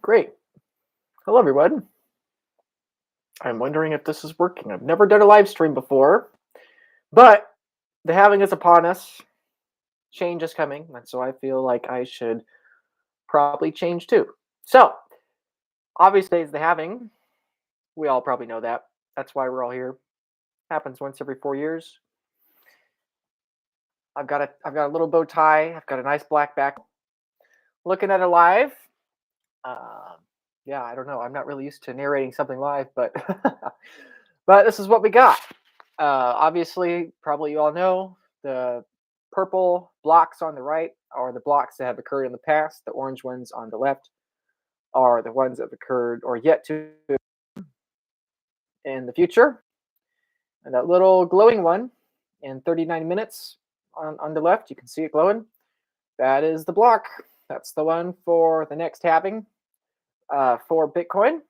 Great. Hello, everyone. I'm wondering if this is working. I've never done a live stream before, but the halving is upon us. Change is coming, and so I feel like I should probably change too. So, obviously, it's the halving. We all probably know that. That's why we're all here. Happens once every 4 years. I've got a little bow tie. I've got a nice black back. Looking at it live. Um, yeah, I don't know. I'm not really used to narrating something live, but but this is what we got. Obviously, probably you all know the purple blocks on the right are the blocks that have occurred in the past. The orange ones on the left are the ones that have occurred or yet to in the future. And that little glowing one in 39 minutes on the left, you can see it glowing. That is the block. That's the one for the next halving for Bitcoin.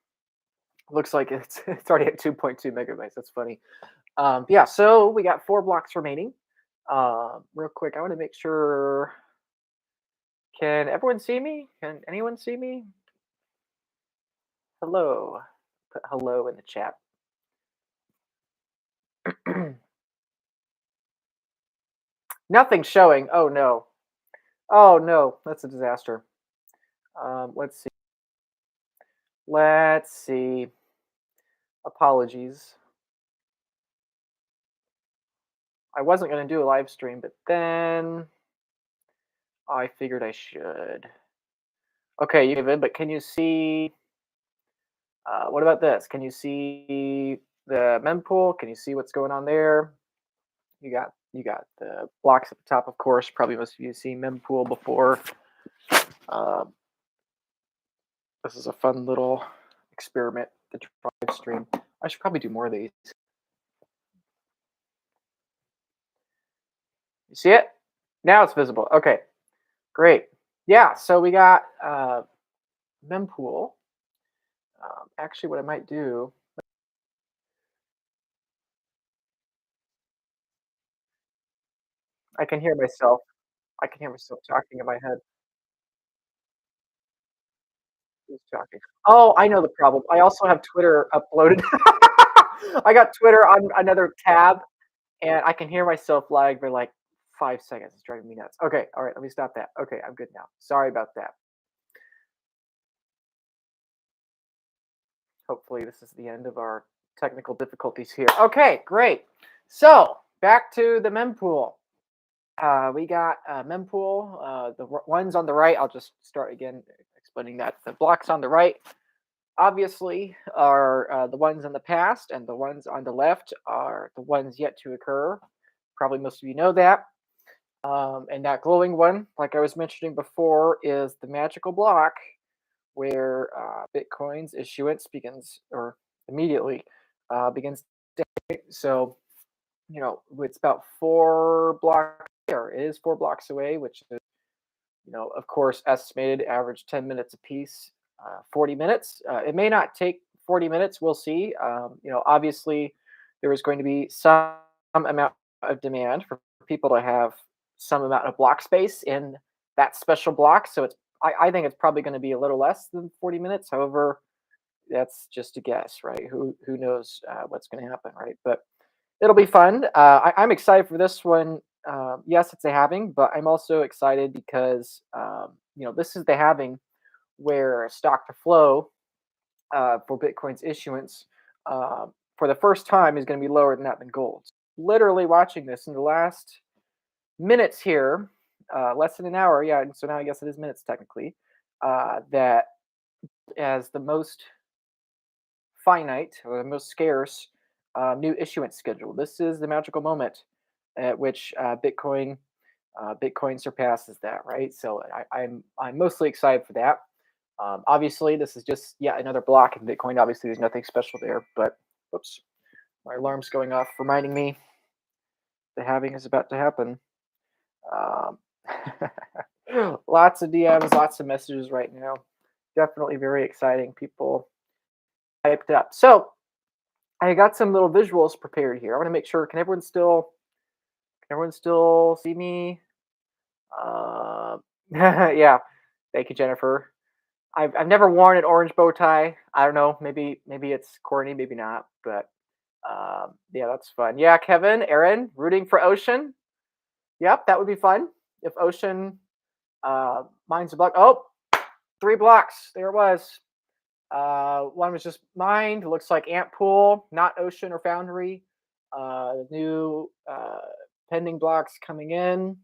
Looks like it's already at 2.2 megabytes. That's funny. Yeah, so we got 4 blocks remaining. Real quick, I want to make sure. Can everyone see me? Can anyone see me? Hello. Put hello in the chat. Nothing's showing. Oh no. Oh no. That's a disaster. Let's see. Let's see. Apologies. I wasn't going to do a live stream, but then I figured I should. Okay, you David, but can you see? What about this? Can you see the mempool? Can you see what's going on there? You got the blocks at the top, of course. Probably most of you have seen mempool before. Um, this is a fun little experiment to try live stream. I should probably do more of these. You see it? Now it's visible. Okay, great. Yeah, so we got mempool. Actually, what I might do, I can hear myself. I can hear myself talking in my head. Who's talking? Oh, I know the problem. I also have Twitter uploaded. I got Twitter on another tab, and I can hear myself lag for like 5 seconds. It's driving me nuts. Okay, all right, let me stop that. Okay, I'm good now. Sorry about that. Hopefully, this is the end of our technical difficulties here. Okay, great. So back to the mempool. We got mempool. Ones on the right. I'll just start again explaining that the blocks on the right obviously are the ones in the past, and the ones on the left are the ones yet to occur. Probably most of you know that. And that glowing one, like I was mentioning before, is the magical block where Bitcoin's issuance begins or immediately begins. So, it's about 4 blocks there. It is 4 blocks away, which is, of course, estimated average 10 minutes apiece, 40 minutes. It may not take 40 minutes. We'll see. Obviously, there is going to be some amount of demand for people to have some amount of block space in that special block. So I think it's probably going to be a little less than 40 minutes. However, that's just a guess, right? Who knows what's going to happen, right? But it'll be fun. I'm excited for this one. Yes, it's a halving, but I'm also excited because this is the halving where stock to flow for Bitcoin's issuance for the first time is going to be lower than that than gold. Literally watching this in the last minutes here, less than an hour. Yeah, and so now I guess it is minutes technically. That as the most finite or the most scarce new issuance schedule. This is the magical moment at which Bitcoin surpasses that, right? So I'm mostly excited for that. Obviously, this is just another block in Bitcoin. Obviously, there's nothing special there, but whoops, my alarm's going off, reminding me the halving is about to happen. Um, lots of DMs, lots of messages right now. Definitely very exciting. People hyped up. So I got some little visuals prepared here. I want to make sure. Can everyone still see me? Yeah. Thank you, Jennifer. I've never worn an orange bow tie. I don't know. Maybe it's corny, maybe not. But yeah, that's fun. Yeah, Kevin, Aaron, rooting for Ocean. Yep, that would be fun if Ocean mines a block. Oh, 3 blocks. There it was. One was just mined. It looks like Ant Pool, not Ocean or Foundry. New pending blocks coming in.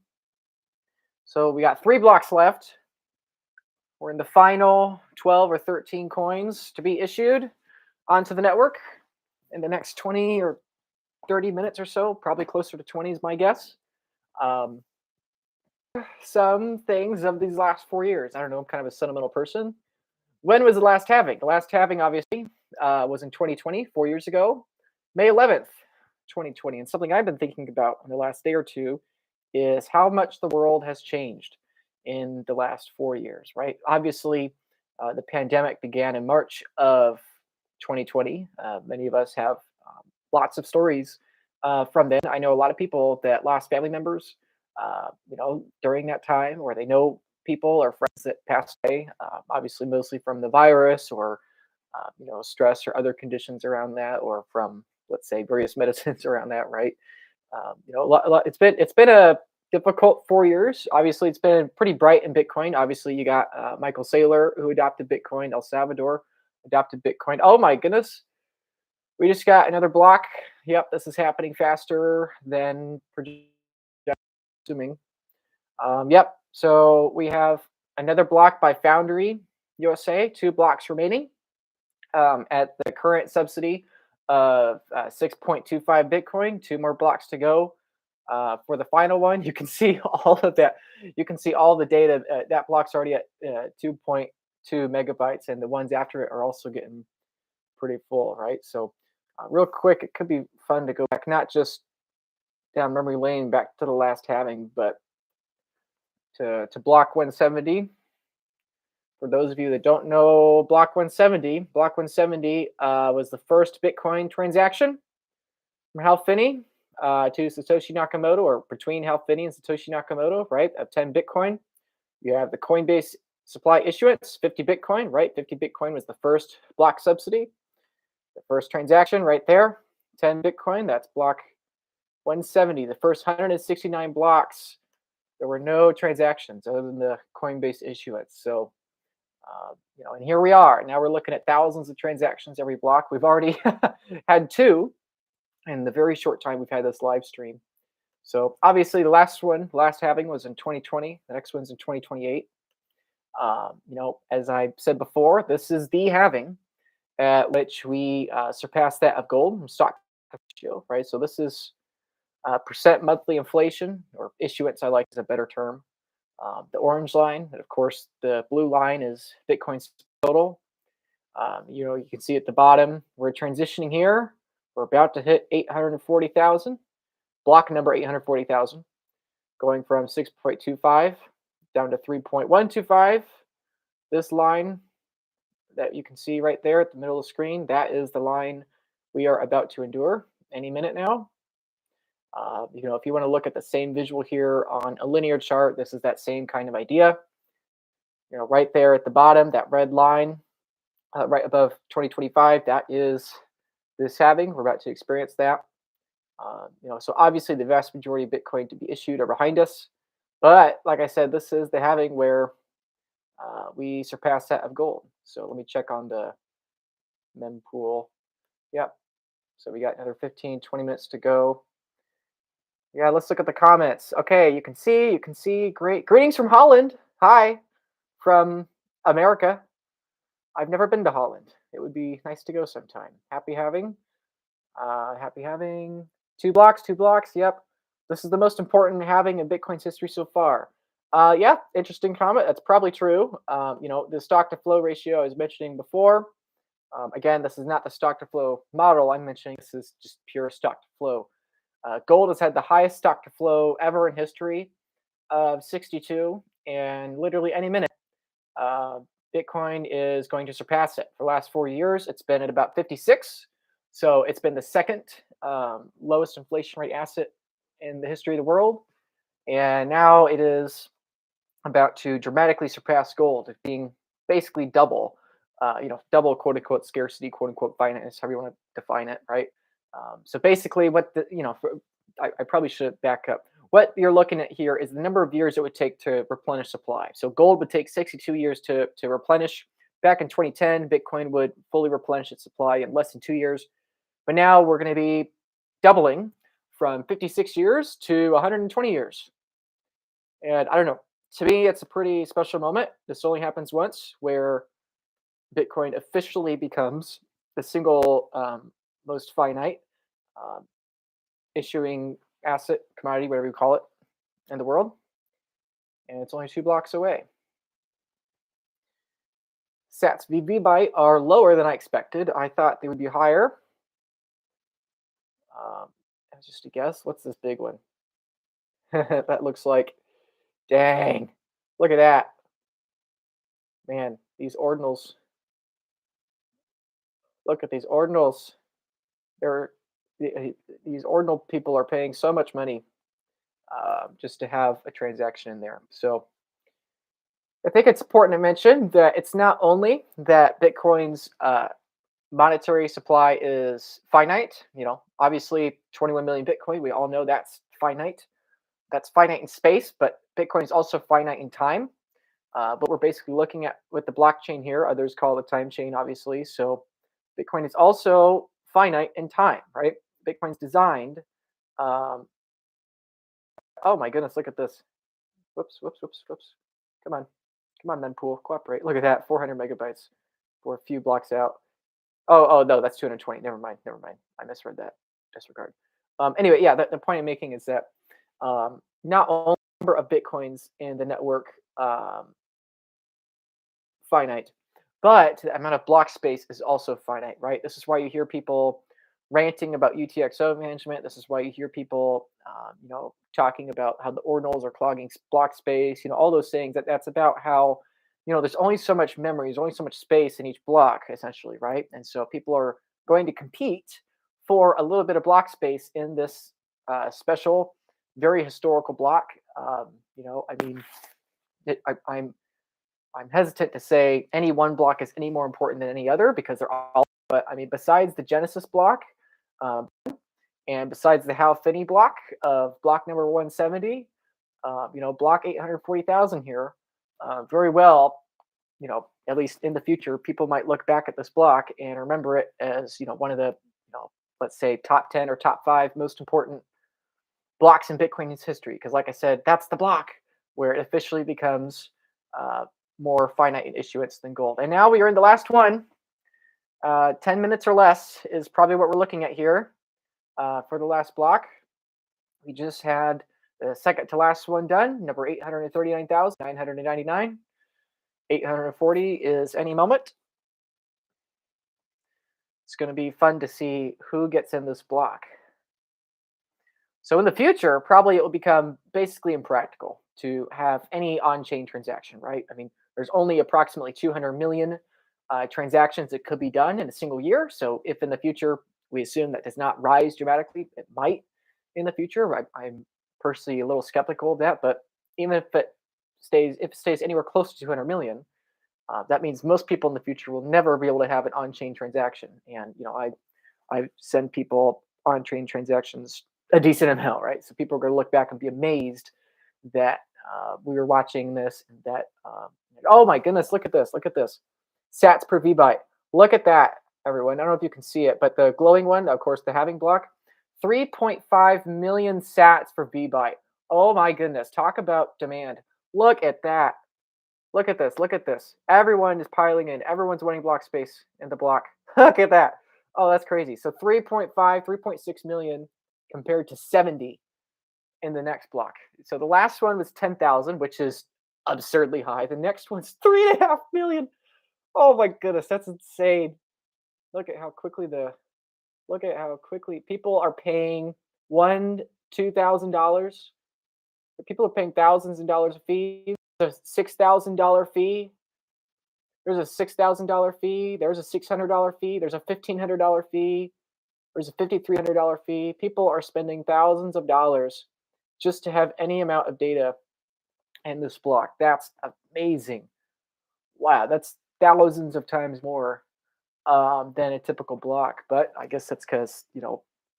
So we got 3 blocks left. We're in the final 12 or 13 coins to be issued onto the network in the next 20 or 30 minutes or so. Probably closer to 20 is my guess. Um, some things of these last 4 years. I don't know. I'm kind of a sentimental person. When was the last halving? The last halving, obviously, was in 2020, 4 years ago, May 11th, 2020. And something I've been thinking about in the last day or two is how much the world has changed in the last 4 years, right? Obviously, the pandemic began in March of 2020. Many of us have lots of stories from then. I know a lot of people that lost family members, during that time, or they know people or friends that passed away, obviously mostly from the virus or stress or other conditions around that, or from, let's say, various medicines around that, right? It's been a difficult 4 years. Obviously, it's been pretty bright in Bitcoin. Obviously, you got Michael Saylor, who adopted Bitcoin. El Salvador adopted Bitcoin. Oh my goodness, we just got another block. Yep, this is happening faster than projected, assuming. Yep. So we have another block by Foundry USA, 2 blocks remaining at the current subsidy of 6.25 Bitcoin. 2 more blocks to go for the final one. You can see all of that. You can see all the data. That block's already at 2.2 megabytes, and the ones after it are also getting pretty full, right? So, real quick, it could be fun to go back, not just down memory lane back to the last halving, but to block 170. For those of you that don't know block 170, block 170 was the first Bitcoin transaction from Hal Finney to Satoshi Nakamoto, or between Hal Finney and Satoshi Nakamoto, right, of 10 Bitcoin. You have the Coinbase supply issuance, 50 Bitcoin, right? 50 Bitcoin was the first block subsidy. The first transaction right there, 10 Bitcoin, that's block 170. The first 169 blocks, there were no transactions other than the Coinbase issuance. So, and here we are. Now we're looking at thousands of transactions every block. We've already had 2 in the very short time we've had this live stream. So obviously the last halving was in 2020. The next one's in 2028. As I said before, this is the halving at which we surpass that of gold stock ratio, right? So this is percent monthly inflation, or issuance, I like is a better term. The orange line, and of course the blue line is Bitcoin's total. You can see at the bottom, we're transitioning here. We're about to hit 840,000, block number 840,000, going from 6.25 down to 3.125. This line that you can see right there at the middle of the screen, that is the line we are about to endure any minute now. If you want to look at the same visual here on a linear chart, this is that same kind of idea. Right there at the bottom, that red line, right above 2025, that is this halving. We're about to experience that. So obviously the vast majority of Bitcoin to be issued are behind us. But like I said, this is the halving where we surpass that of gold. So let me check on the mempool. Yep. So we got another 15, 20 minutes to go. Yeah, let's look at the comments. Okay, you can see. Great. Greetings from Holland. Hi, from America. I've never been to Holland. It would be nice to go sometime. Happy having. 2 blocks. Yep. This is the most important halving in Bitcoin's history so far. Yeah, interesting comment. That's probably true. The stock to flow ratio I was mentioning before. Again, this is not the stock to flow model I'm mentioning. This is just pure stock to flow. Gold has had the highest stock to flow ever in history of 62, and literally any minute, Bitcoin is going to surpass it. For the last 4 years, it's been at about 56. So it's been the second lowest inflation rate asset in the history of the world. And now it is about to dramatically surpass gold, being basically double, double quote unquote scarcity, quote unquote finiteness, however you want to define it, right? So basically, what the I probably should back up. What you're looking at here is the number of years it would take to replenish supply. So gold would take 62 years to replenish. Back in 2010, Bitcoin would fully replenish its supply in less than 2 years. But now we're going to be doubling from 56 years to 120 years. And I don't know. To me, it's a pretty special moment. This only happens once, where Bitcoin officially becomes the single most finite um, issuing asset, commodity, whatever you call it, in the world. And it's only 2 blocks away. Sats VB byte are lower than I expected. I thought they would be higher. That's just a guess. What's this big one? That looks like, dang, look at that. Man, these ordinals. Look at these ordinals. They're these ordinal people are paying so much money just to have a transaction in there. So I think it's important to mention that it's not only that Bitcoin's monetary supply is finite. Obviously, 21 million Bitcoin. We all know that's finite. That's finite in space, but Bitcoin is also finite in time. But we're basically looking at with the blockchain here. Others call it a time chain, obviously. So Bitcoin is also finite in time, right? Bitcoin's designed. Um, oh my goodness, look at this. Whoops, whoops, whoops, whoops. Come on, mempool, cooperate. Look at that, 400 megabytes for a few blocks out. Oh no, that's 220. Never mind. I misread that. Disregard. Anyway, yeah, the point I'm making is that not only the number of bitcoins in the network finite, but the amount of block space is also finite, right? This is why you hear people ranting about UTXO management. This is why you hear people, talking about how the ordinals are clogging block space. All those things. That's about how, there's only so much memory, there's only so much space in each block, essentially, right? And so people are going to compete for a little bit of block space in this special, very historical block. I mean, I'm hesitant to say any one block is any more important than any other because they're all. But I mean, besides the Genesis block, um, and besides the Hal Finney block of block number 170, block 840,000 here, very well, at least in the future, people might look back at this block and remember it as one of the, let's say top 10 or top 5 most important blocks in Bitcoin's history. Because, like I said, that's the block where it officially becomes more finite in issuance than gold. And now we are in the last one. 10 minutes or less is probably what we're looking at here for the last block. We just had the second to last one done, number 839,999. 840 is any moment. It's going to be fun to see who gets in this block. So in the future, probably it will become basically impractical to have any on-chain transaction, right? I mean, there's only approximately 200 million transactions that could be done in a single year. So if in the future we assume that does not rise dramatically, it might in the future. I'm personally a little skeptical of that, but even if it stays anywhere close to 200 million, that means most people in the future will never be able to have an on-chain transaction. And I send people on-chain transactions a decent amount, right? So people are going to look back and be amazed that we were watching this and that. Oh my goodness, look at this! Look at this. Sats per VByte. Look at that, everyone. I don't know if you can see it, but the glowing one, of course, the halving block, 3.5 million sats per VByte. Oh my goodness. Talk about demand. Look at that. Look at this. Look at this. Everyone is piling in. Everyone's wanting block space in the block. Look at that. Oh, that's crazy. So 3.5, 3.6 million compared to 70 in the next block. So the last one was 10,000, which is absurdly high. The next one's 3.5 million. Oh my goodness, that's insane. Look at how quickly people are paying $1,000-$2,000. People are paying thousands of dollars of fees. There's a $6,000 fee. There's a $6,000 fee. There's a $600 fee. There's a $1,500 fee. There's a $5,300 fee. People are spending thousands of dollars just to have any amount of data in this block. That's amazing. Wow, that's thousands of times more than a typical block. But I guess that's because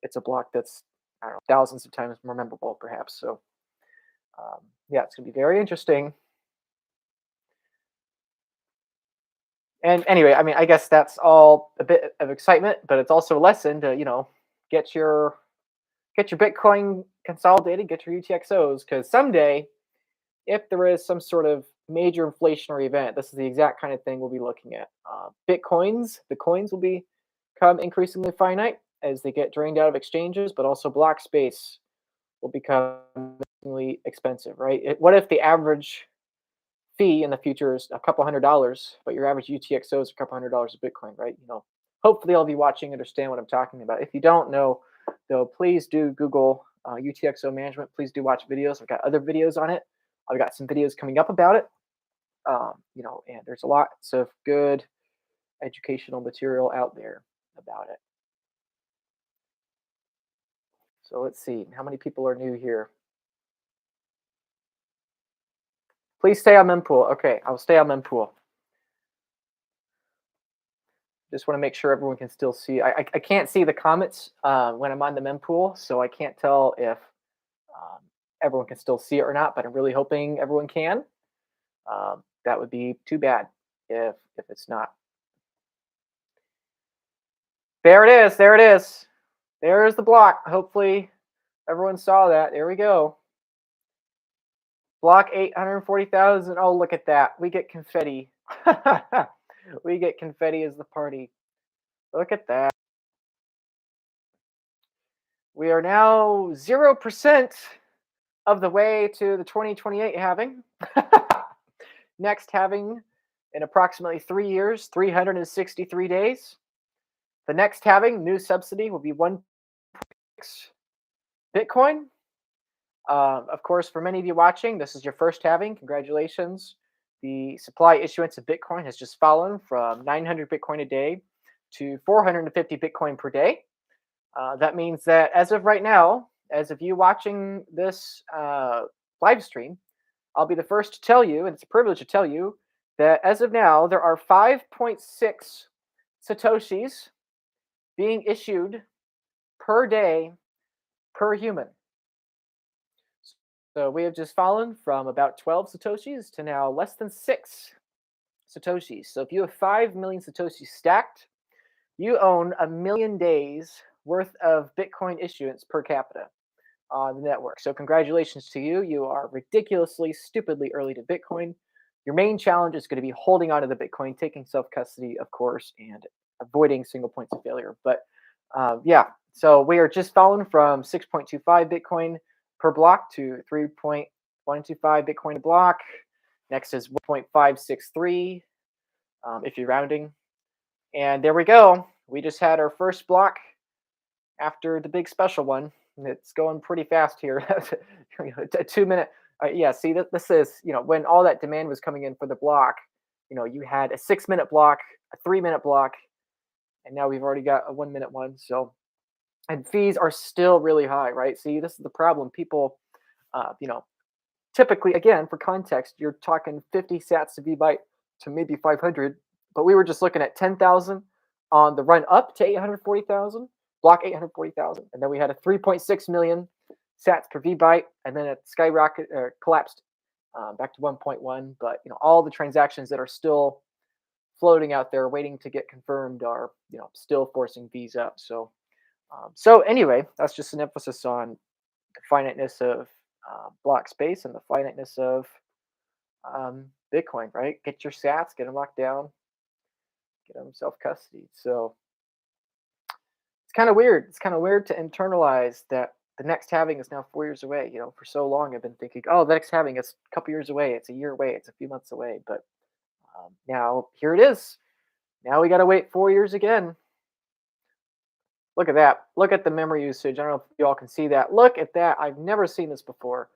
it's a block that's, I don't know, thousands of times more memorable, perhaps. So yeah, it's gonna be very interesting. And anyway, I mean, I guess that's all a bit of excitement, but it's also a lesson to get your get your Bitcoin consolidated, get your UTXOs, because someday, if there is some sort of major inflationary event, this is the exact kind of thing we'll be looking at. The coins will become increasingly finite as they get drained out of exchanges, but also block space will become increasingly expensive, right? What if the average fee in the future is a couple $100, but your average UTXO is a couple $100 of Bitcoin, right? Hopefully, all of you watching understand what I'm talking about. If you don't know, though, please do Google UTXO management. Please do watch videos. I've got other videos on it. I've got some videos coming up about it. And there's lots of good educational material out there about it. So let's see how many people are new here. Please stay on mempool. Okay, I'll stay on mempool. Just want to make sure everyone can still see. I can't see the comments when I'm on the mempool, so I can't tell if everyone can still see it or not. But I'm really hoping everyone can. That would be too bad if it's not. There it is. There it is. There's the block. Hopefully everyone saw that. There we go. Block 840,000. Oh, look at that. We get confetti. We get confetti as the party. Look at that. We are now 0% of the way to the 2028 halving. Next halving in approximately 3 years, 363 days. The next halving, new subsidy, will be 1.6 Bitcoin. Of course, for many of you watching, this is your first halving. Congratulations. The supply issuance of Bitcoin has just fallen from 900 Bitcoin a day to 450 Bitcoin per day. That means that as of right now, as of you watching this live stream, I'll be the first to tell you, and it's a privilege to tell you, that as of now, there are 5.6 Satoshis being issued per day per human. So we have just fallen from about 12 Satoshis to now less than 6 Satoshis. So if you have 5 million Satoshis stacked, you own a million days worth of Bitcoin issuance per capita on the network. So congratulations to you. You are ridiculously, stupidly early to Bitcoin. Your main challenge is going to be holding on to the Bitcoin, taking self-custody, of course, and avoiding single points of failure. But yeah, so we are just falling from 6.25 Bitcoin per block to 3.125 Bitcoin a block. Next is 1.563 if you're rounding. And there we go. We just had our first block after the big special one. It's going pretty fast here. A 2 minute. Yeah, see, this is, when all that demand was coming in for the block, you had a 6 minute block, a 3 minute block, and now we've already got a 1 minute one. So, and fees are still really high, right? See, this is the problem. People, typically, again, for context, you're talking 50 sats to VByte to maybe 500, but we were just looking at 10,000 on the run up to 840,000, block 840,000, and then we had a 3.6 million sats per VByte, and then it skyrocket collapsed back to 1.1. But all the transactions that are still floating out there waiting to get confirmed are still forcing fees up. So anyway, that's just an emphasis on the finiteness of block space and the finiteness of Bitcoin, right? Get your sats, get them locked down, get them self-custody. So it's kind of weird. It's kind of weird to internalize that the next halving is now 4 years away. For so long I've been thinking, oh, the next halving is a couple years away. It's a year away. It's a few months away. But now here it is. Now we got to wait 4 years again. Look at that. Look at the memory usage. I don't know if you all can see that. Look at that. I've never seen this before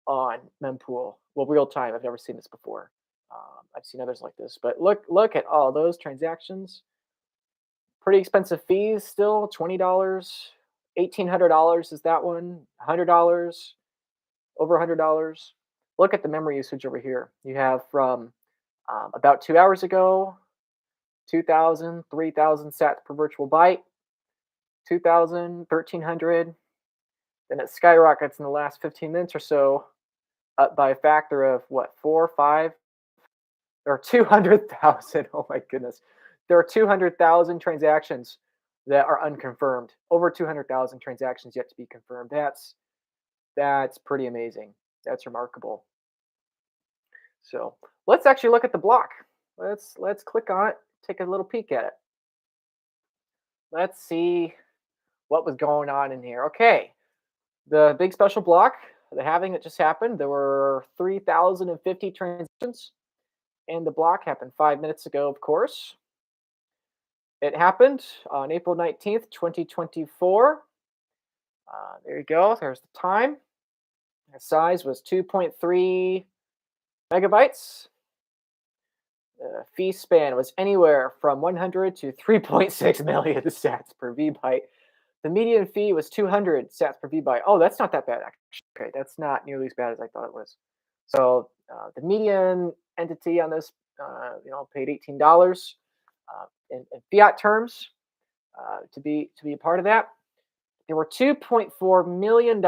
on mempool. Well, real time. I've never seen this before. I've seen others like this, but look at all those transactions. Pretty expensive fees still. $20, $1,800 is that one. $100, over $100. Look at the memory usage over here. You have from About 2 hours ago, 2,000, 3,000 sats per virtual byte, 2,000, 1,300. Then it skyrockets in the last 15 minutes or so, up by a factor of what, four, five, or 200,000. Oh my goodness. There are 200,000 transactions that are unconfirmed. Over 200,000 transactions yet to be confirmed. That's pretty amazing. That's remarkable. So let's actually look at the block. Let's click on it, take a little peek at it. Let's see what was going on in here. Okay, the big special block, the halving that just happened, there were 3,050 transactions, and the block happened 5 minutes ago, of course. It happened on April 19th, 2024. There you go. There's the time. The size was 2.3 megabytes. The fee span was anywhere from 100 to 3.6 million sats per vbyte. The median fee was 200 sats per vbyte. Oh, that's not that bad, actually. Okay, that's not nearly as bad as I thought it was. So the median entity on this, paid $18 in fiat terms to be a part of that. There were $2.4 million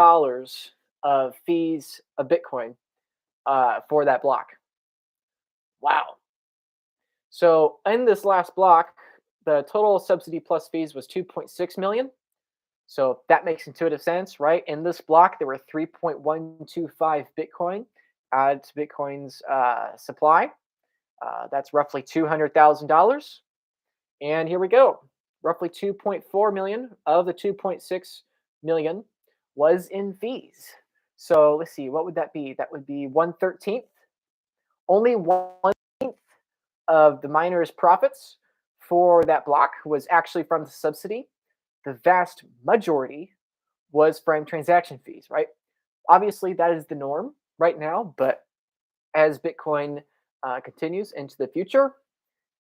of fees of Bitcoin for that block. Wow. So in this last block, the total subsidy plus fees was 2.6 million. So that makes intuitive sense, right? In this block, there were 3.125 Bitcoin added to Bitcoin's supply. That's roughly $200,000. And here we go. Roughly 2.4 million of the 2.6 million was in fees. So let's see, what would that be? That would be 1/13. Only 1/13 of the miners' profits for that block was actually from the subsidy. The vast majority was from transaction fees, right? Obviously, that is the norm right now, but as Bitcoin continues into the future,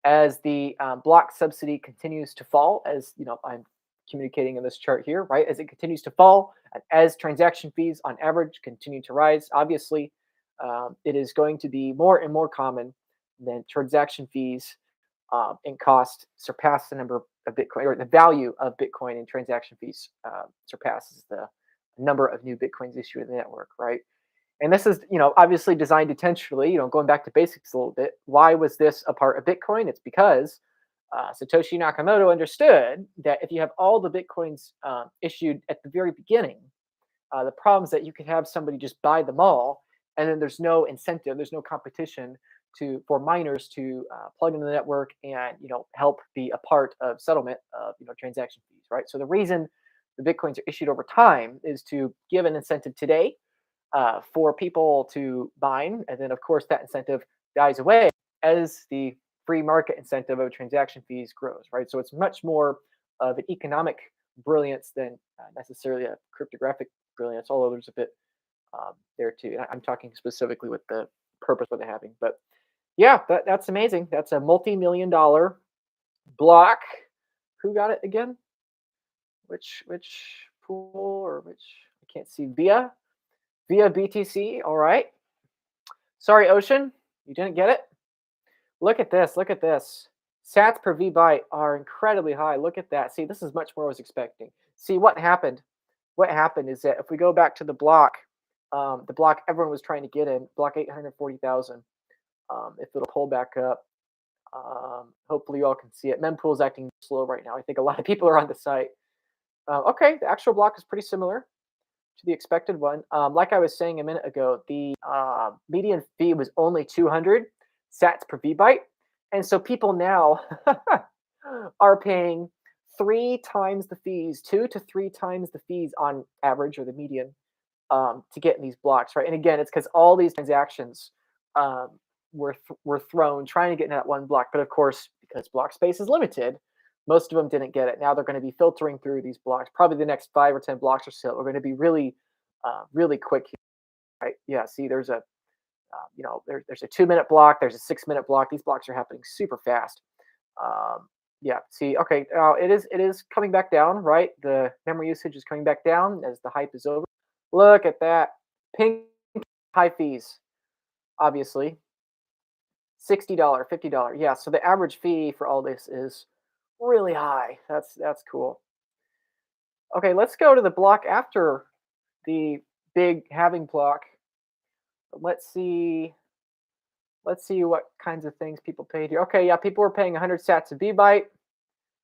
as the block subsidy continues to fall, as you know, I'm communicating in this chart here, right? As it continues to fall, and as transaction fees on average continue to rise, obviously, it is going to be more and more common that transaction fees and cost surpass the number of Bitcoin, or the value of Bitcoin and transaction fees surpasses the number of new Bitcoins issued in the network, right? And this is, obviously designed intentionally, going back to basics a little bit. Why was this a part of Bitcoin? It's because Satoshi Nakamoto understood that if you have all the Bitcoins issued at the very beginning, the problem is that you could have somebody just buy them all, and then there's no incentive, there's no competition for miners to plug into the network and help be a part of settlement of transaction fees, right? So the reason the Bitcoins are issued over time is to give an incentive today for people to mine, and then of course that incentive dies away as the free market incentive of transaction fees grows, right? So it's much more of an economic brilliance than necessarily a cryptographic brilliance, although there's a bit there too. And I'm talking specifically with the purpose of the halving, but yeah, that's amazing. That's a multi-million-dollar block. Who got it again? Which pool, or which, I can't see. Via BTC. All right. Sorry, Ocean, you didn't get it. Look at this. Look at this. Sats per vbyte are incredibly high. Look at that. See, this is much more I was expecting. See, what happened? What happened is that if we go back to the block everyone was trying to get in, block 840,000. If it'll pull back up, hopefully you all can see it. Mempool is acting slow right now. I think a lot of people are on the site. Okay, the actual block is pretty similar to the expected one. Like I was saying a minute ago, the median fee was only 200 sats per vbyte. And so people now are paying 3 times the fees, 2 to 3 times the fees on average, or the median, to get in these blocks, right? And again, it's because all these transactions were thrown trying to get in that one block. But of course, because block space is limited, most of them didn't get it. Now they're going to be filtering through these blocks. Probably the next 5 or 10 blocks or so are going to be really, really quick here, right? Yeah. See, there's a, there's a 2-minute block. There's a 6-minute block. These blocks are happening super fast. Yeah. See. Okay. It is coming back down, right? The memory usage is coming back down as the hype is over. Look at that. Pink high fees, obviously. $60, $50. Yeah, so the average fee for all this is really high. That's cool. Okay, let's go to the block after the big halving block. Let's see. Let's see what kinds of things people paid here. Okay, yeah, people were paying 100 sats a B byte.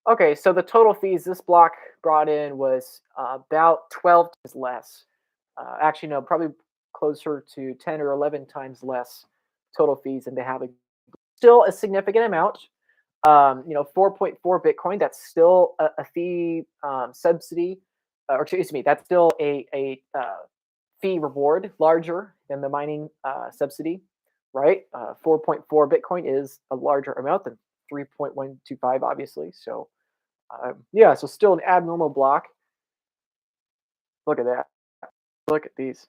Okay, so the total fees this block brought in was about 12 times less. Actually, no, probably closer to 10 or 11 times less total fees than they have. Still a significant amount. 4.4 Bitcoin. That's still a fee subsidy, or excuse me, that's still a fee reward larger than the mining subsidy, right? 4.4 Bitcoin is a larger amount than 3.125, obviously. So yeah, so still an abnormal block. Look at that. Look at these.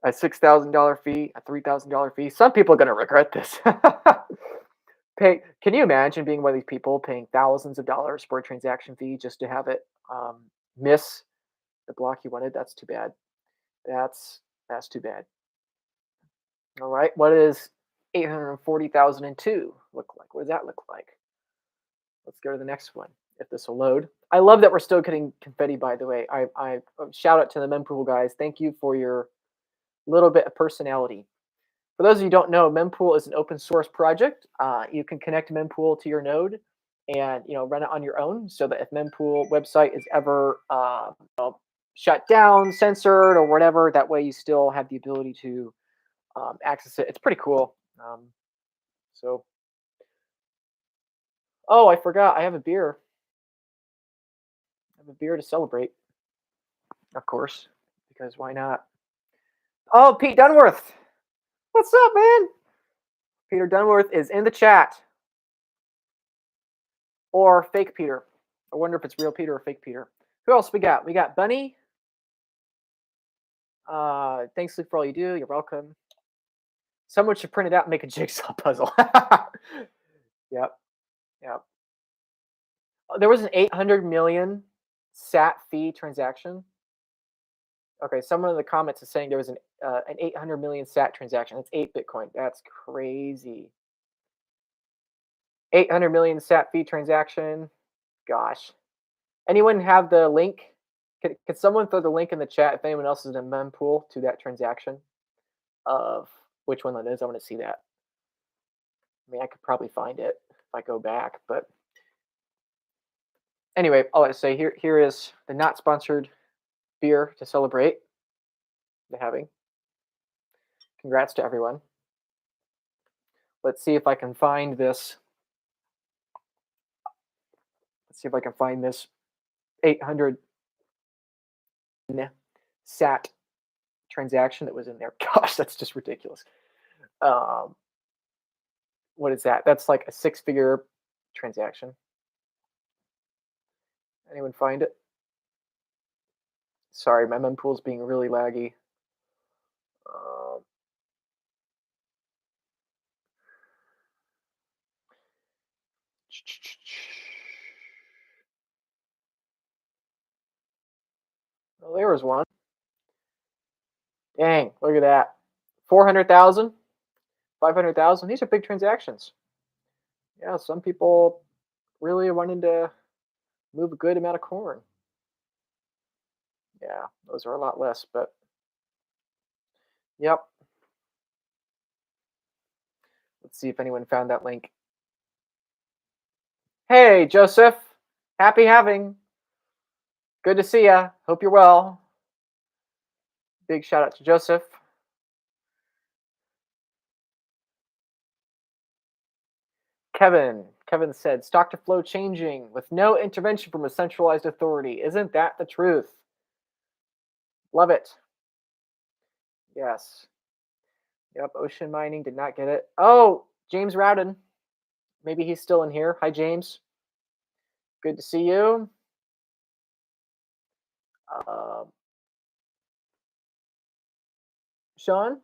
A $6,000 fee, a $3,000 fee. Some people are going to regret this. Can you imagine being one of these people paying thousands of dollars for a transaction fee just to have it miss the block you wanted? That's too bad. That's too bad. All right, what does 840,002 look like? What does that look like? Let's go to the next one, if this will load. I love that we're still getting confetti, by the way. I shout out to the mempool guys. Thank you for your little bit of personality. For those of you who don't know, mempool is an open source project. You can connect mempool to your node and run it on your own, so that if mempool website is ever shut down, censored, or whatever, that way you still have the ability to access it. It's pretty cool. So, oh, I forgot. I have a beer. I have a beer to celebrate, of course, because why not? Oh, Pete Dunworth. What's up, man? Peter Dunworth is in the chat. Or fake Peter. I wonder if it's real Peter or fake Peter. Who else we got? We got Bunny. Thanks, Luke, for all you do. You're welcome. Someone should print it out and make a jigsaw puzzle. Yep. There was an 800 million sat fee transaction. Okay, someone in the comments is saying there was an 800 million sat transaction. That's 8 Bitcoin. That's crazy. 800 million sat fee transaction. Gosh. Anyone have the link? Could someone throw the link in the chat if anyone else is in a mempool to that transaction of which one that is? I want to see that. I mean, I could probably find it if I go back, but anyway, all I say here is the not sponsored beer to celebrate the halving. Congrats to everyone. Let's see if I can find this. Let's see if I can find this 800 sat transaction that was in there. Gosh, that's just ridiculous. What is that? That's like a 6-figure transaction. Anyone find it? Sorry, my mempool's being really laggy. Well, there was one. Dang, look at that. 400,000, 500,000. These are big transactions. Yeah, some people really wanted to move a good amount of corn. Yeah, those are a lot less, but yep. Let's see if anyone found that link. Hey, Joseph. Happy halving. Good to see ya. Hope you're well. Big shout out to Joseph. Kevin said, stock to flow changing with no intervention from a centralized authority. Isn't that the truth? Love it. Yes. Yep, Ocean Mining did not get it. Oh, James Rowden. Maybe he's still in here. Hi, James. Good to see you. Sean.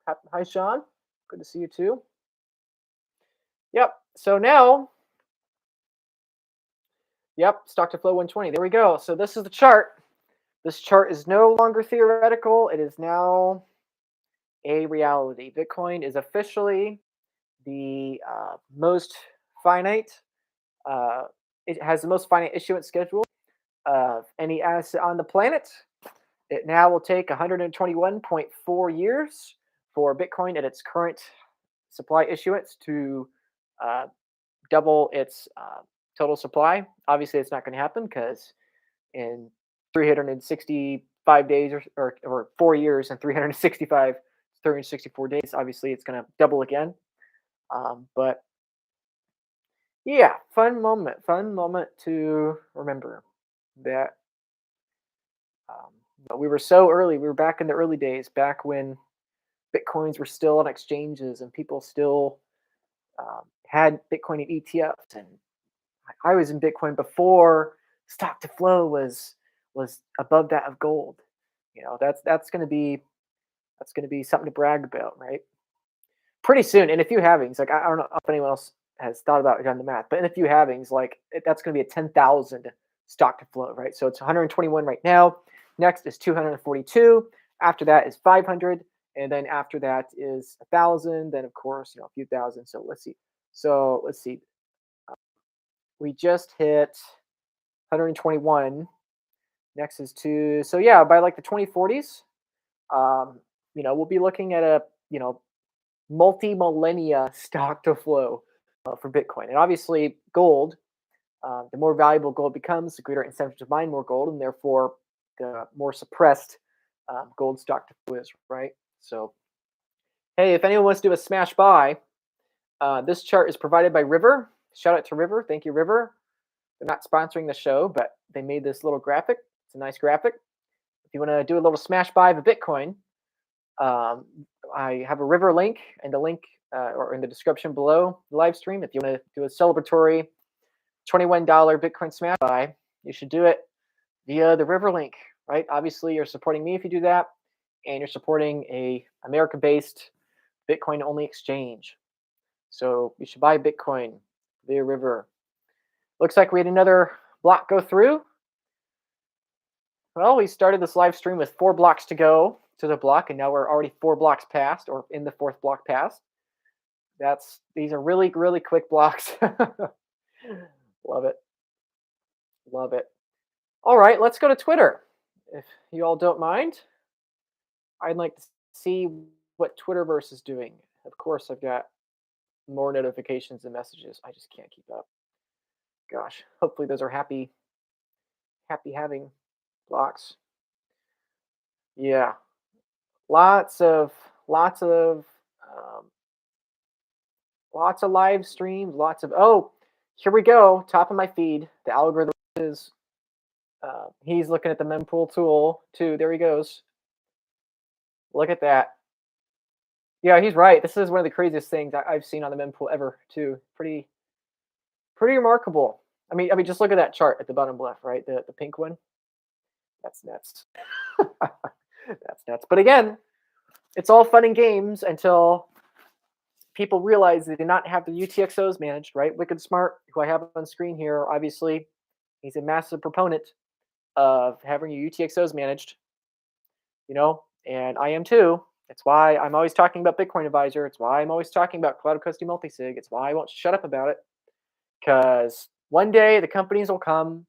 Hi, Sean. Good to see you too. Yep. So now, yep, stock to flow 120. There we go. So this is the chart. This chart is no longer theoretical. It is now a reality. Bitcoin is officially the most finite. Uh, it has the most finite issuance schedule of any asset on the planet. It now will take 121.4 years for Bitcoin at its current supply issuance to uh, double its total supply. Obviously, it's not going to happen because in 365 days or 4 years and 364 days, obviously it's going to double again. But yeah, fun moment to remember that we were so early. We were back in the early days, back when Bitcoins were still on exchanges and people still had Bitcoin in ETFs. And I was in Bitcoin before stock to flow was above that of gold. That's going to be something to brag about, right? Pretty soon, in a few halvings. Like I don't know if anyone else has thought about it, done the math, but in a few halvings, that's going to be a 10,000 stock to flow, right? So it's 121 right now. Next is 242. After that is 500, and then after that is 1,000. Then of course, a few thousand. So let's see. We just hit 121. Next is two. So yeah, by like the 2040s, we'll be looking at a multi-millennia stock to flow for Bitcoin. And obviously, gold, the more valuable gold becomes, the greater incentive to mine more gold, and therefore the more suppressed gold stock to flow is, right? So, hey, if anyone wants to do a smash buy, this chart is provided by River. Shout out to River. Thank you, River. They're not sponsoring the show, but they made this little graphic. It's a nice graphic. If you want to do a little smash buy of a Bitcoin, I have a River link and the link or in the description below the live stream. If you want to do a celebratory $21 Bitcoin smash buy, you should do it via the River link, right? Obviously, you're supporting me if you do that, and you're supporting a America-based Bitcoin-only exchange. So you should buy Bitcoin via River. Looks like we had another block go through. Well, we started this live stream with 4 blocks to go to the block, and now we're already 4 blocks past, or in the 4th block past. These are really, really quick blocks. Love it. Love it. All right, let's go to Twitter. If you all don't mind, I'd like to see what Twitterverse is doing. Of course, I've got more notifications and messages. I just can't keep up. Gosh, hopefully those are happy having blocks. Yeah, lots of live streams. Here we go. Top of my feed. The algorithm is. He's looking at the mempool tool too. There he goes. Look at that. Yeah, he's right. This is one of the craziest things I've seen on the mempool ever too. Pretty remarkable. I mean, just look at that chart at the bottom left, right? The pink one. That's nuts. That's nuts. But again, it's all fun and games until people realize they did not have the UTXOs managed, right? Wicked Smart, who I have on screen here, obviously, he's a massive proponent of having your UTXOs managed, and I am too. It's why I'm always talking about Bitcoin Advisor. It's why I'm always talking about cloud custody multisig. It's why I won't shut up about it, because one day the companies will come.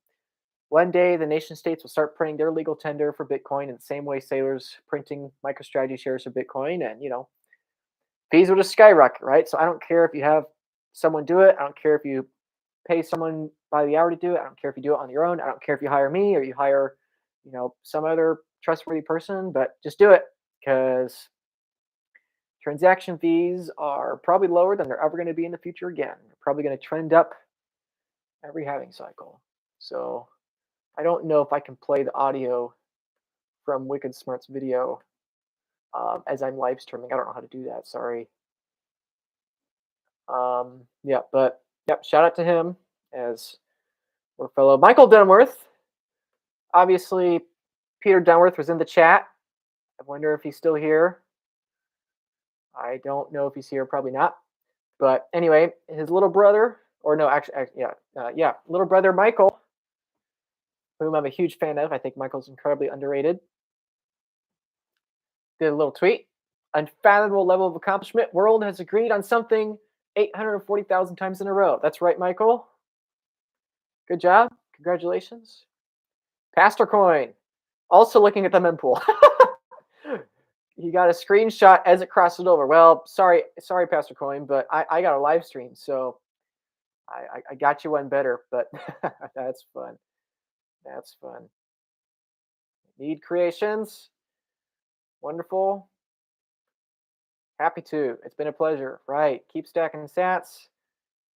One day the nation states will start printing their legal tender for Bitcoin in the same way Sailor's printing MicroStrategy shares of Bitcoin, and fees will just skyrocket, right? So I don't care if you have someone do it. I don't care if you pay someone by the hour to do it. I don't care if you do it on your own. I don't care if you hire me or you hire, some other trustworthy person, but just do it, because transaction fees are probably lower than they're ever going to be in the future again. They're probably going to trend up every halving cycle. So I don't know if I can play the audio from Wicked Smart's video as I'm live streaming. I don't know how to do that. Sorry. Shout out to him, as we're fellow Michael Dunworth. Obviously, Peter Dunworth was in the chat. I wonder if he's still here. I don't know if he's here. Probably not. But anyway, his little brother, or no, little brother Michael, whom I'm a huge fan of. I think Michael's incredibly underrated. Did a little tweet. Unfathomable level of accomplishment. World has agreed on something 840,000 times in a row. That's right, Michael. Good job. Congratulations. Pastor Coin, also looking at the mempool. He got a screenshot as it crossed it over. Well, sorry, Pastor Coin, but I got a live stream, so I got you one better. But that's fun. That's fun. Need creations. Wonderful. Happy to. It's been a pleasure. Right. Keep stacking sats.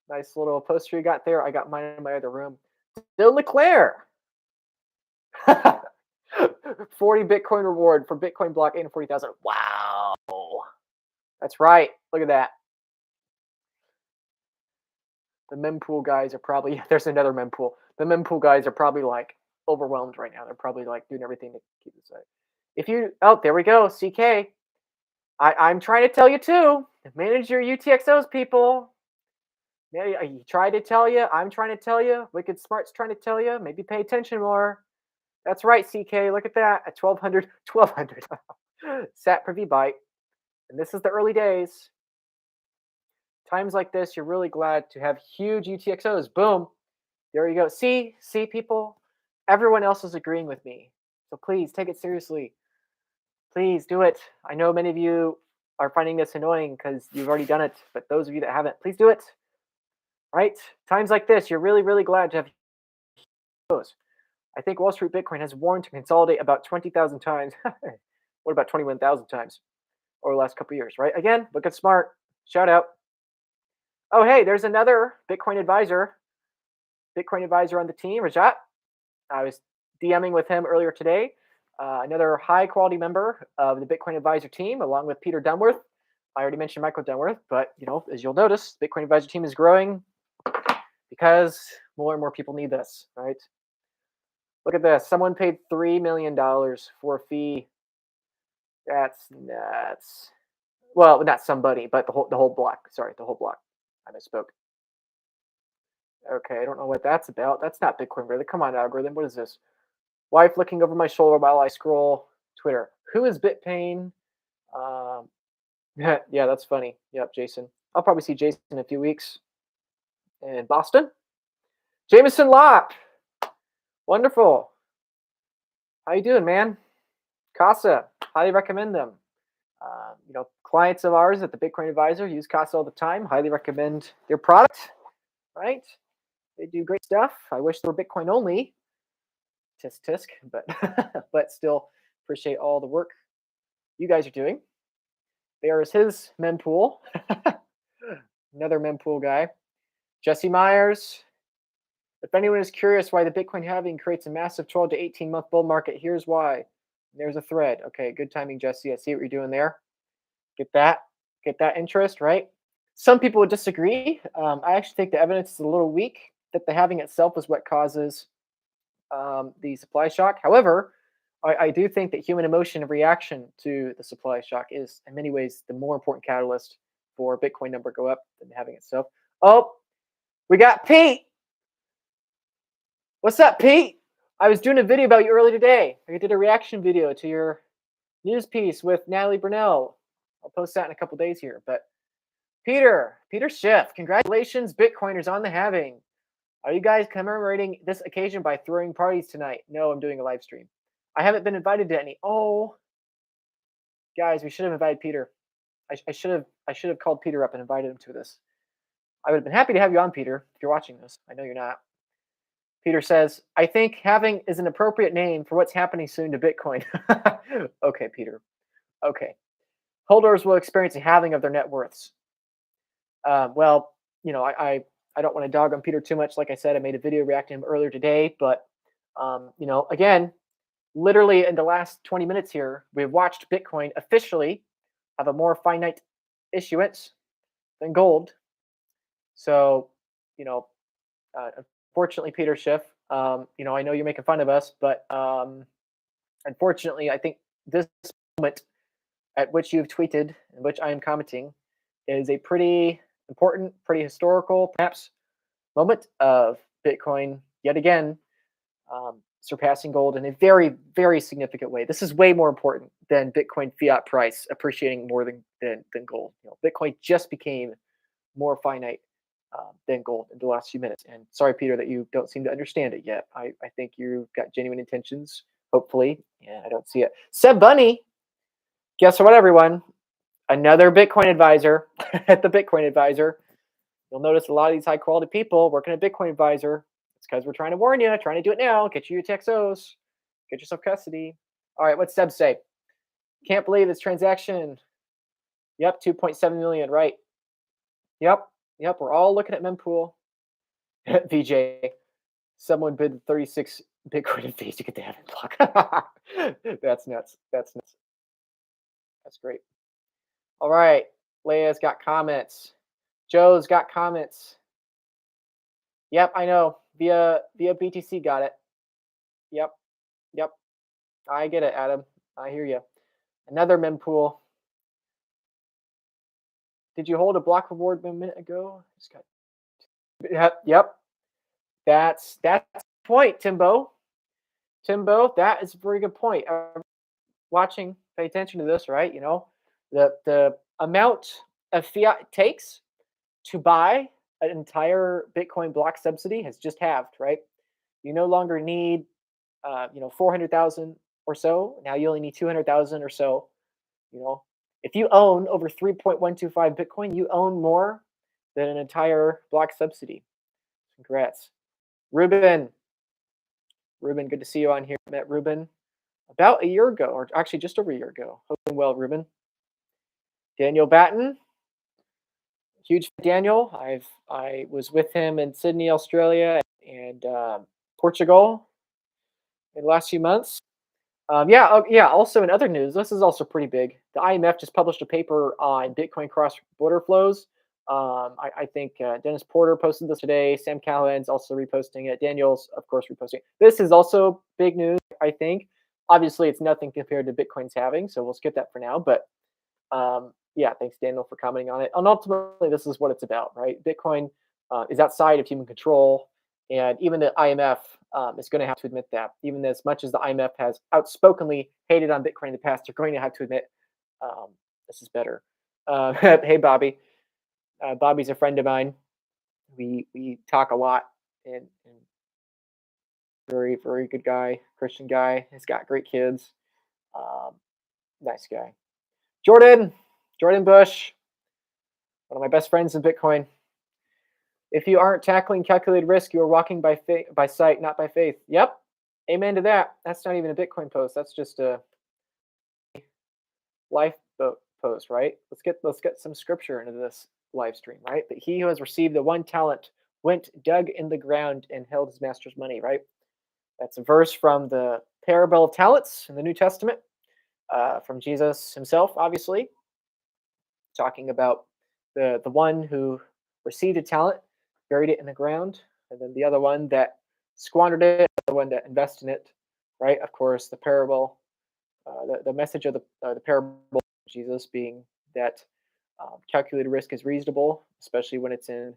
Nice little poster you got there. I got mine in my other room. Still Leclerc. 40 Bitcoin reward for Bitcoin block 840,000. Wow. That's right. Look at that. The mempool guys are probably, there's another mempool. The mempool guys are probably like overwhelmed right now. They're probably like doing everything to keep it safe. If you, oh, there we go. CK. I'm trying to tell you too. Manage your UTXOs, people. Yeah, he tried to tell you. I'm trying to tell you. Wicked Smart's trying to tell you. Maybe pay attention more. That's right, CK. Look at that. At 1200. Sat per V byte. And this is the early days. Times like this, you're really glad to have huge UTXOs. Boom. There you go. See, people? Everyone else is agreeing with me. So please take it seriously. Please do it. I know many of you are finding this annoying because you've already done it. But those of you that haven't, please do it. Right? Times like this, you're really, really glad to have those. I think Wall Street Bitcoin has warned to consolidate about 20,000 times. What about 21,000 times over the last couple of years, right? Again, look at Smart. Shout out. Oh, hey, there's another Bitcoin advisor on the team, Rajat. I was DMing with him earlier today. Another high-quality member of the Bitcoin advisor team, along with Peter Dunworth. I already mentioned Michael Dunworth, but as you'll notice, the Bitcoin advisor team is growing because more and more people need this, right? Look at this. Someone paid $3 million for a fee. That's nuts. Well, not somebody, but the whole block. Sorry, the whole block. I misspoke. Okay, I don't know what that's about. That's not Bitcoin, really. Come on, algorithm. What is this? Wife looking over my shoulder while I scroll Twitter. Who is BitPain? Yeah, that's funny. Yep, Jason. I'll probably see Jason in a few weeks in Boston. Jameson Locke. Wonderful. How you doing, man? Casa. Highly recommend them. Clients of ours at the Bitcoin Advisor use Casa all the time. Highly recommend their product. Right? They do great stuff. I wish they were Bitcoin only. Tisk tisk, but still appreciate all the work you guys are doing. There is his mempool. Another mempool guy. Jesse Myers. If anyone is curious why the Bitcoin halving creates a massive 12 to 18 month bull market, here's why. There's a thread. Okay, good timing, Jesse. I see what you're doing there. Get that interest, right? Some people would disagree. I actually think the evidence is a little weak that the halving itself is what causes the supply shock. However, I do think that human emotion and reaction to the supply shock is, in many ways, the more important catalyst for Bitcoin number go up than the halving itself. Oh, we got Pete. What's up, Pete? I was doing a video about you earlier today. I did a reaction video to your news piece with Natalie Brunell. I'll post that in a couple days here. But Peter Schiff, congratulations, Bitcoiners on the halving. Are you guys commemorating this occasion by throwing parties tonight? No, I'm doing a live stream. I haven't been invited to any. Oh, guys, we should have invited Peter. I should have called Peter up and invited him to this. I would have been happy to have you on, Peter, if you're watching this. I know you're not. Peter says, I think halving is an appropriate name for what's happening soon to Bitcoin. Okay, Peter. Okay. Holders will experience a halving of their net worths. I don't want to dog on Peter too much. Like I said, I made a video reacting to him earlier today. But, again, literally in the last 20 minutes here, we've watched Bitcoin officially have a more finite issuance than gold. So, unfortunately, Peter Schiff, I know you're making fun of us, but unfortunately, I think this moment at which you've tweeted and which I am commenting is a pretty important, pretty historical, perhaps, moment of Bitcoin yet again surpassing gold in a very, very significant way. This is way more important than Bitcoin fiat price appreciating more than gold. Bitcoin just became more finite than gold in the last few minutes. And sorry, Peter, that you don't seem to understand it yet. I think you've got genuine intentions, hopefully, and I don't see it. Seb Bunny, guess what, everyone? Another Bitcoin advisor at the Bitcoin Advisor. You'll notice a lot of these high quality people working at Bitcoin Advisor. It's because we're trying to warn you, trying to do it now. Get you UTXOs, get yourself custody. All right, what's Seb say? Can't believe this transaction. Yep, 2.7 million, right? Yep, we're all looking at mempool. VJ, someone bid 36 Bitcoin in fees to get the heaven block. That's nuts. That's great. All right, Leia's got comments. Joe's got comments. Yep, I know. Via BTC got it. Yep. I get it, Adam. I hear you. Another mempool. Did you hold a block reward a minute ago? Yep. That's the point, Timbo. That is a very good point. Watching, pay attention to this, right? You know, the amount of fiat it takes to buy an entire Bitcoin block subsidy has just halved, right? You no longer need 400,000 or so. Now you only need 200,000 or so. You know, if you own over 3.125 Bitcoin, you own more than an entire block subsidy. Congrats. Ruben, good to see you on here. Met Ruben about a year ago, or actually just over a year ago. Hoping well, Ruben. Daniel Batten, huge Daniel. I was with him in Sydney, Australia, and Portugal in the last few months. Also in other news, this is also pretty big. The IMF just published a paper on Bitcoin cross-border flows. I think Dennis Porter posted this today. Sam Callahan's also reposting it. Daniel's, of course, reposting it. This is also big news, I think. Obviously, it's nothing compared to Bitcoin's halving, so we'll skip that for now. But thanks, Daniel, for commenting on it. And ultimately, this is what it's about, right? Bitcoin is outside of human control. And even the IMF is going to have to admit that. Even as much as the IMF has outspokenly hated on Bitcoin in the past, they're going to have to admit this is better. Hey, Bobby. Bobby's a friend of mine. We talk a lot, and very, very good guy, Christian guy. He's got great kids. Nice guy. Jordan Bush, one of my best friends in Bitcoin. If you aren't tackling calculated risk, you are walking by sight, not by faith. Yep. Amen to that. That's not even a Bitcoin post. That's just a life post, right? Let's get some scripture into this live stream, right? But he who has received the one talent went, dug in the ground, and held his master's money, right? That's a verse from the parable of talents in the New Testament, from Jesus himself, obviously, talking about the one who received a talent, buried it in the ground, and then the other one that squandered it, the one that invested in it, right? Of course, the parable, the message of the parable of Jesus being that calculated risk is reasonable, especially when it's in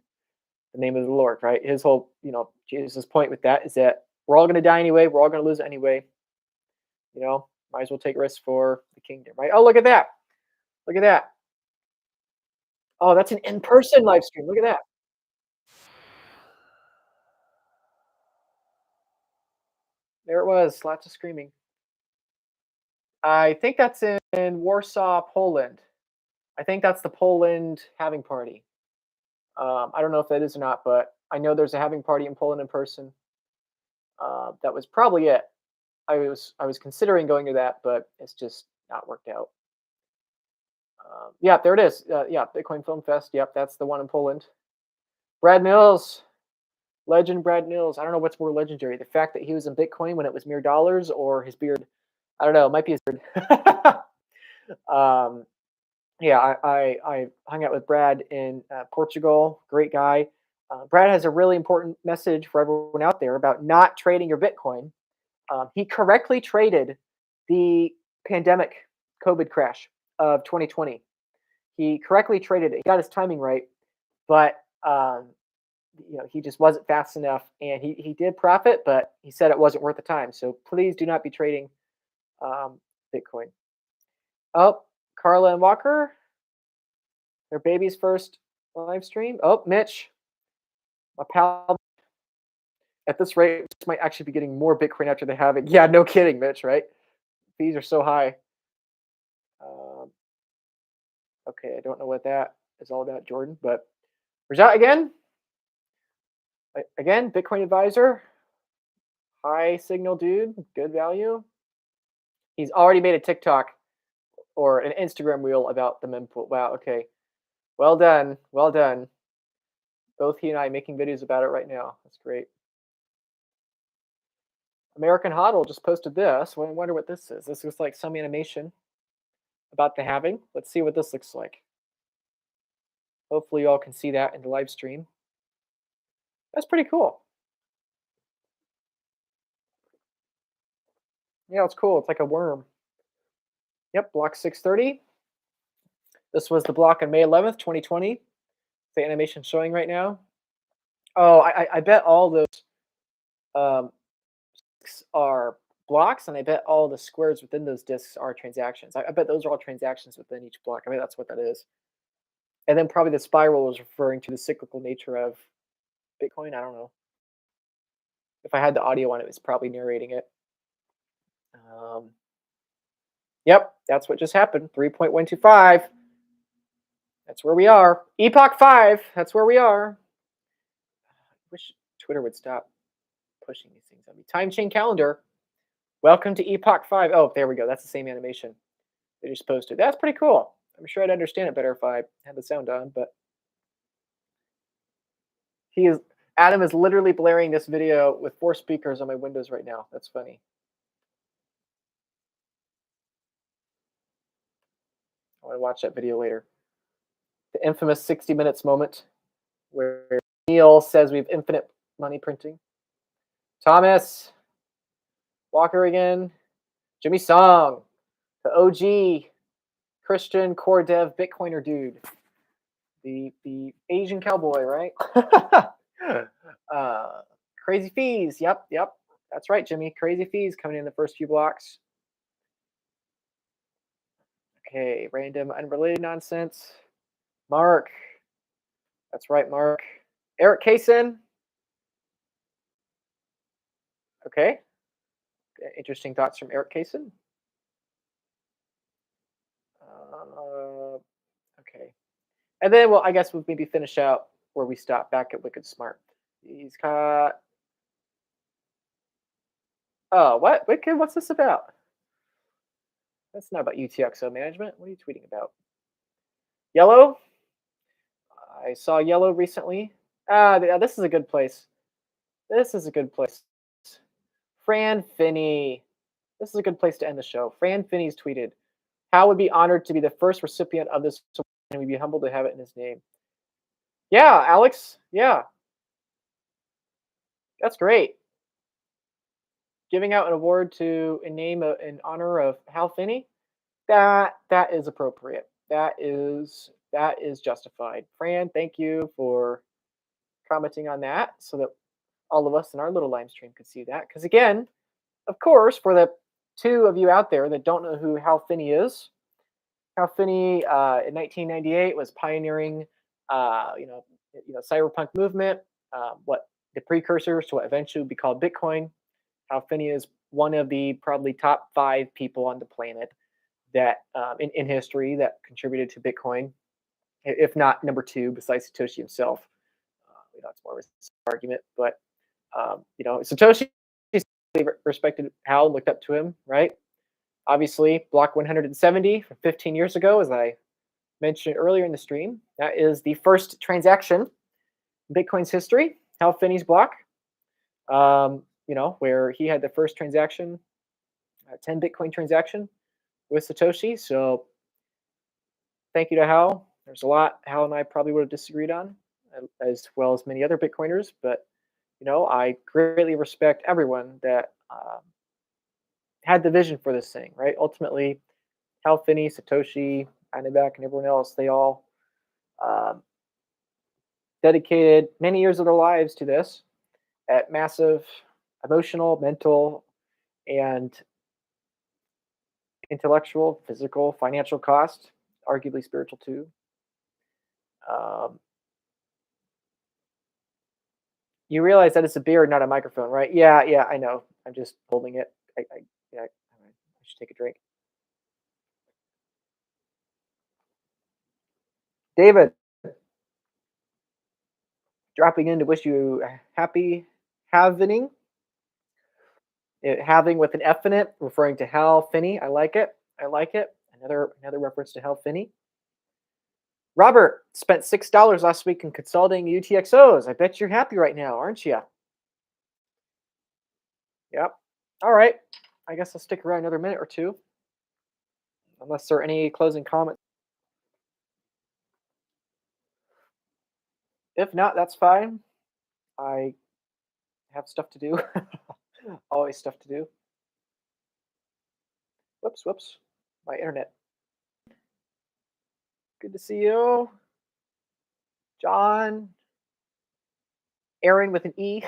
the name of the Lord, right? His whole, Jesus' point with that is that we're all going to die anyway. We're all going to lose it anyway. Might as well take risks for the kingdom, right? Oh, look at that. Oh, that's an in-person live stream. Look at that. There it was. Lots of screaming. I think that's in Warsaw, Poland. I think that's the Poland halving party. I don't know if that is or not, but I know there's a halving party in Poland in person. That was probably it. I was considering going to that, but it's just not worked out. There it is. Bitcoin Film Fest. Yep, that's the one in Poland. Brad Mills, legend Brad Mills. I don't know what's more legendary, the fact that he was in Bitcoin when it was mere dollars, or his beard. I don't know. It might be his beard. I hung out with Brad in Portugal. Great guy. Brad has a really important message for everyone out there about not trading your Bitcoin. He correctly traded the pandemic COVID crash of 2020. He correctly traded it. He got his timing right, but he just wasn't fast enough, and he did profit, but he said it wasn't worth the time. So please do not be trading Bitcoin. Oh, Carla and Walker, their baby's first live stream. Oh, Mitch, my pal. At this rate, Mitch might actually be getting more Bitcoin after the halving. Yeah, no kidding, Mitch. Right? Fees are so high. Um, okay, I don't know what that is all about, Jordan. But Rajat again. Again, Bitcoin advisor. High signal dude. Good value. He's already made a TikTok or an Instagram reel about the mempool. Wow. Okay. Well done. Well done. Both he and I making videos about it right now. That's great. American Hodl just posted this. I wonder what this is. This looks like some animation about the halving. Let's see what this looks like. Hopefully you all can see that in the live stream. That's pretty cool. Yeah, it's cool. It's like a worm. Yep, block 630. This was the block on May 11th, 2020. The animation showing right now. Oh, I bet all those um, are blocks, and I bet all the squares within those disks are transactions. I bet those are all transactions within each block. I bet that's what that is. And then probably the spiral is referring to the cyclical nature of Bitcoin. I don't know. If I had the audio on it, it's probably narrating it. Yep, that's what just happened. 3.125. That's where we are. Epoch 5. That's where we are. I wish Twitter would stop pushing these things on me. Time chain calendar. Welcome to Epoch 5. Oh, there we go. That's the same animation they just posted. That's pretty cool. I'm sure I'd understand it better if I had the sound on, but Adam is literally blaring this video with 4 speakers on my Windows right now. That's funny. I want to watch that video later. The infamous 60 minutes moment where Neil says we have infinite money printing. Thomas Walker again. Jimmy Song, the OG Christian core dev Bitcoiner dude. The Asian cowboy, right? Crazy fees. Yep. That's right, Jimmy. Crazy fees coming in the first few blocks. Okay, random unrelated nonsense. Mark. That's right, Mark. Eric Kaysen. Okay. Interesting thoughts from Eric Kaysen. Okay. And then, well, I guess we'll maybe finish out where we stopped back at Wicked Smart. He's got. Oh, what? Wicked? What's this about? That's not about UTXO management. What are you tweeting about? Yellow? I saw Yellow recently. This is a good place. This is a good place. Fran Finney. This is a good place to end the show. Fran Finney's tweeted, Hal would be honored to be the first recipient of this award, and we'd be humbled to have it in his name. Yeah, Alex. Yeah. That's great. Giving out an award in honor of Hal Finney, that is appropriate. That is justified. Fran, thank you for commenting on that so that all of us in our little live stream could see that. Because again, of course, for the 2 of you out there that don't know who Hal Finney is, Hal Finney in 1998 was pioneering, cyberpunk movement, what the precursors to what eventually would be called Bitcoin. Hal Finney is one of the probably top 5 people on the planet that in history that contributed to Bitcoin, if not number 2 besides Satoshi himself. It's more of an argument, but Satoshi respected Hal, looked up to him, right? Obviously, block 170 from 15 years ago, as I mentioned earlier in the stream, that is the first transaction in Bitcoin's history, Hal Finney's block. Where he had the first transaction, 10 Bitcoin transaction with Satoshi. So thank you to Hal. There's a lot Hal and I probably would have disagreed on, as well as many other Bitcoiners. But, I greatly respect everyone that had the vision for this thing, right? Ultimately, Hal Finney, Satoshi, Anibak, and everyone else, they all dedicated many years of their lives to this at massive emotional, mental, and intellectual, physical, financial cost, arguably spiritual too. You realize that it's a beer, not a microphone, right? Yeah, yeah, I know. I'm just holding it. Yeah, I should take a drink. David, dropping in to wish you a happy halvening. Halving with an F in it, referring to Hal Finney. I like it. I like it. Another reference to Hal Finney. Robert spent $6 last week in consulting UTXOs. I bet you're happy right now, aren't you? Yep. All right. I guess I'll stick around another minute or two, unless there are any closing comments. If not, that's fine. I have stuff to do. Always stuff to do. Whoops, whoops. My internet. Good to see you. John. Aaron with an E.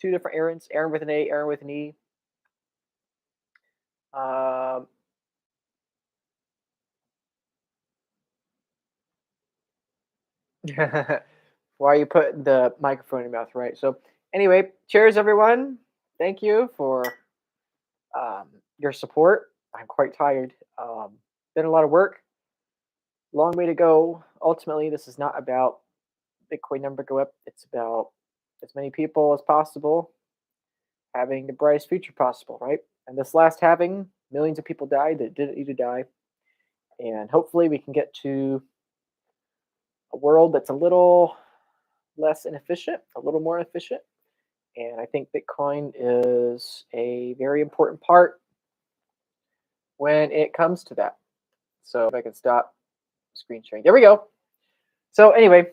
Two different Aarons. Aaron with an A, Aaron with an E. Um, why are you putting the microphone in your mouth, right? So, anyway, cheers, everyone. Thank you for um, your support. I'm quite tired. Been a lot of work. Long way to go. Ultimately, this is not about Bitcoin number go up. It's about as many people as possible having the brightest future possible, right? And this last halving, millions of people died that didn't need to die. And hopefully we can get to a world that's a little less inefficient, a little more efficient. And I think Bitcoin is a very important part when it comes to that. So if I can stop screen sharing. There we go. So anyway,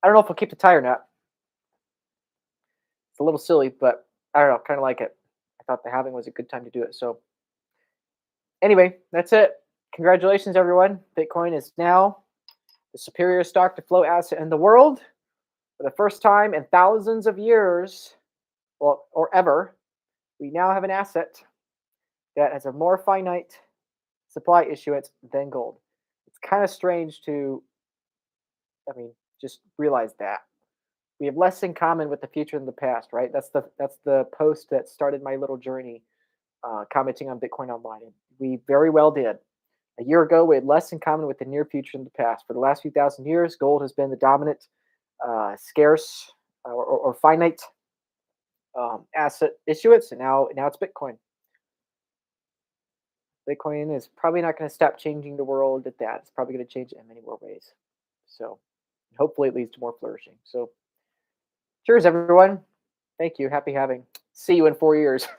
I don't know if I'll keep the tie or not. It's a little silly, but I don't know, kind of like it. I thought the halving was a good time to do it. So anyway, that's it. Congratulations, everyone. Bitcoin is now the superior stock to flow asset in the world for the first time in thousands of years, well, or ever. We now have an asset that has a more finite supply issuance than gold. It's kind of strange to, I mean, just realize that we have less in common with the future than the past, right? That's the post that started my little journey, commenting on Bitcoin Online. And we very well did. A year ago, we had less in common with the near future than the past. For the last few thousand years, gold has been the dominant, scarce, or finite asset issuance, and now it's Bitcoin. Bitcoin is probably not going to stop changing the world at that. It's probably going to change it in many more ways. So hopefully it leads to more flourishing. So cheers, everyone. Thank you. Happy having. See you in 4 years.